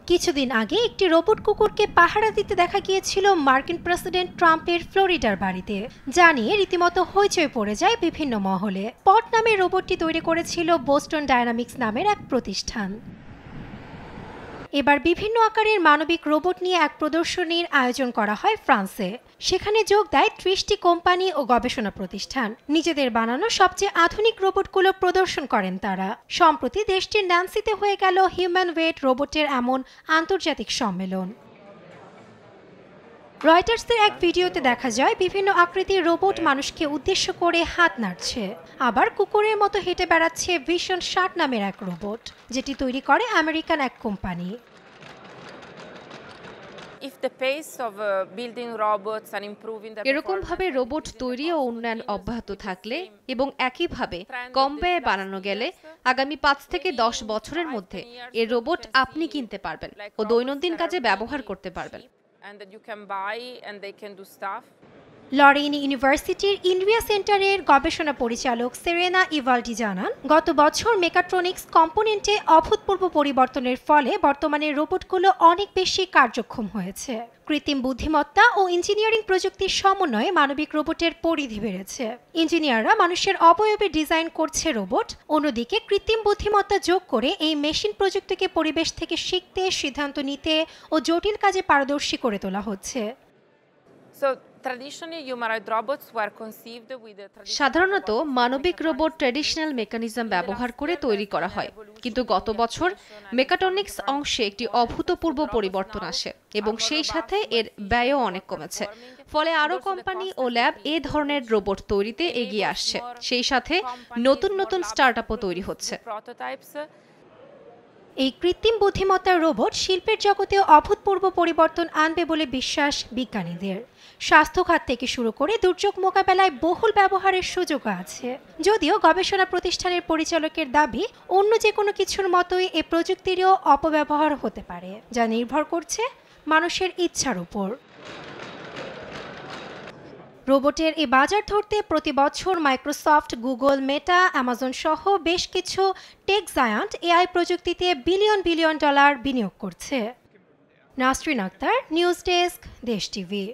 কিছুদিন আগে একটি রোবট কুকুরকে পাহারা দিতে দেখা গিয়েছিল মার্কিন প্রেসিডেন্ট ট্রাম্পের ফ্লোরিডার বাড়িতে, যা নিয়ে রীতিমতো হইচই পড়ে যায় বিভিন্ন মহলে। পট নামে রোবটটি তৈরি করেছিল বোস্টন ডায়নামিক্স নামের এক প্রতিষ্ঠান। এবার বিভিন্ন আকারের মানবিক রোবট নিয়ে এক প্রদর্শনীর আয়োজন করা হয় ফ্রান্সে। সেখানে যোগ দেয় ৩০টি কোম্পানি ও গবেষণা প্রতিষ্ঠান। নিজেদের বানানো সবচেয়ে আধুনিক রোবটগুলো প্রদর্শন করেন তারা। সম্প্রতি দেশটির ন্যান্সিতে হয়ে গেল হিউম্যান ওয়েট রোবটের এমন আন্তর্জাতিক সম্মেলন। রয়টার্সের এক ভিডিওতে দেখা যায় বিভিন্ন আকৃতির রোবট মানুষকে উদ্দেশ্য করে হাত নাড়ছে। আবার কুকুরের মতো হেঁটে বেড়াচ্ছে ভিশন ৬০ নামের এক রোবট, যেটি তৈরি করে আমেরিকান এক কোম্পানি। এরকমভাবে রোবট তৈরি ও উন্নয়ন অব্যাহত থাকলে এবং একইভাবে কম ব্যয়ে বানানো গেলে আগামী ৫ থেকে ১০ বছরের মধ্যে এর রোবট আপনি কিনতে পারবেন ও দৈনন্দিন কাজে ব্যবহার করতে পারবেন। লরেইন ইউনিভার্সিটির ইন্ডিয়া সেন্টারের গবেষণা পরিচালক সেরেনা ইভালডি জানান, গত বছর মেকাট্রনিক্স কম্পোনেন্টে অভূতপূর্ব পরিবর্তনের ফলে বর্তমানে রোবটগুলো অনেক বেশি কার্যক্ষম হয়েছে। কৃত্রিম বুদ্ধিমত্তা ও ইঞ্জিনিয়ারিং প্রযুক্তির সমন্বয়ে মানবিক রোবটের পরিধি বেড়েছে। ইঞ্জিনিয়াররা মানুষের অবয়বে ডিজাইন করছে রোবট, অন্যদিকে কৃত্রিম বুদ্ধিমত্তা যোগ করে এই মেশিন প্রযুক্তিকে পরিবেশ থেকে শিখতে, সিদ্ধান্ত নিতে ও জটিল কাজে পারদর্শী করে তোলা হচ্ছে। সাধারণত মানবিক রোবট ট্র্যাডিশনাল মেকানিজম ব্যবহার করে তৈরি করা হয়, কিন্তু গত বছর মেকাট্রনিক্স অংশে একটি অভূতপূর্ব পরিবর্তন আসে এবং সেই সাথে এর ব্যয়ও অনেক কমেছে। ফলে আরও কোম্পানি ও ল্যাব এ ধরনের রোবট তৈরিতে এগিয়ে আসছে। সেই সাথে নতুন নতুন স্টার্টআপও তৈরি হচ্ছে। এই কৃত্রিম বুদ্ধিমত্তার রোবট শিল্পের জগতেও অভূতপূর্ব পরিবর্তন আনবে বলে বিশ্বাস বিজ্ঞানীদের। স্বাস্থ্য খাত থেকে শুরু করে দুর্যোগ মোকাবেলায় বহুল ব্যবহারের সুযোগও আছে। যদিও গবেষণা প্রতিষ্ঠানের পরিচালকের দাবি, অন্য যে কোনো কিছুর মতোই এ প্রযুক্তিরও অপব্যবহার হতে পারে, যা নির্ভর করছে মানুষের ইচ্ছার উপর। রোবটের এই বাজার ধরতে প্রতি বছর মাইক্রোসফট, গুগল, মেটা, অ্যামাজন সহ বেশ কিছু টেক জায়ান্ট এআই প্রযুক্তিতে বিলিয়ন বিলিয়ন ডলার বিনিয়োগ করছে। নাসরিন আক্তার, নিউজ ডেস্ক, দেশ টিভি।